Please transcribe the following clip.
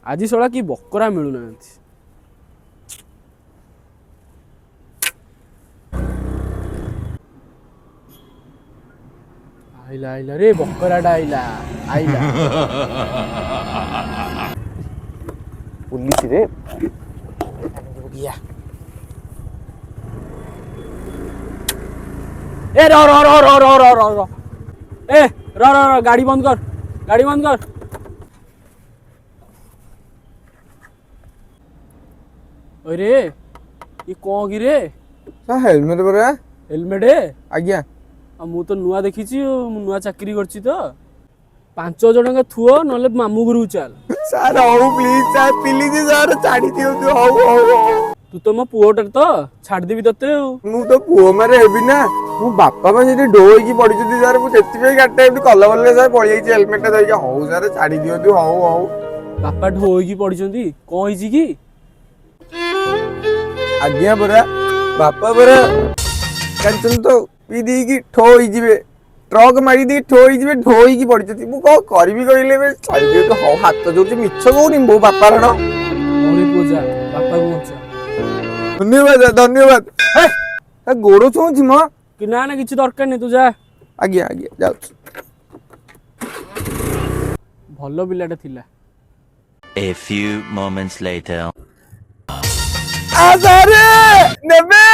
आज शला कि बकरा मिलूना आइला आइला रे बकराटा आइला आइला पुलिस रे ए रो रो रो रो रो रो रो रो ए रो रो रो गाड़ी बंद कर गाड़ी बंद कर अरे ये कौन की रे हेलमेट परा हेलमेट आज्ञा मु तो नुआ देखी नुआ चाकरी करची तो 5 जन का थुओ नले मामू गुरु चल sir how please sir please sir छाड़ी दियो तू हौ हौ तू तो मो पुओटर तो छाड़ देबी तते मु तो पुओ मारे हेबी ना मु बापा मा जे डोई की पड़ी जदी सर मु सेति पे गाटा एबी कल्ला बल्ले सर पड़ी जाई हेलमेट दई के हौ सर छाड़ी दियो तू हौ हौ बापा ढोई की पड़ी जंदी कोन हिची की आज्ञा परा बापा परा कैंचन तो पी दी की ठोई जिवे ट्रक मारी दी ठोई जिवे ढोई की पड़ी जदी मु को करबी कइले बे छाड़ी दियो तो हौ हाथ जोर मिछ कोनी मो बापा रण मोरे पूजा बापा को मोचा धन्यवाद धन्यवाद हे गोड़ो छुची म कि ना ना किछि दरकार नै तू जा आज्ञा आज्ञा जाऊ भलो पिलाटा थिला A few moments later. आजारे नेबे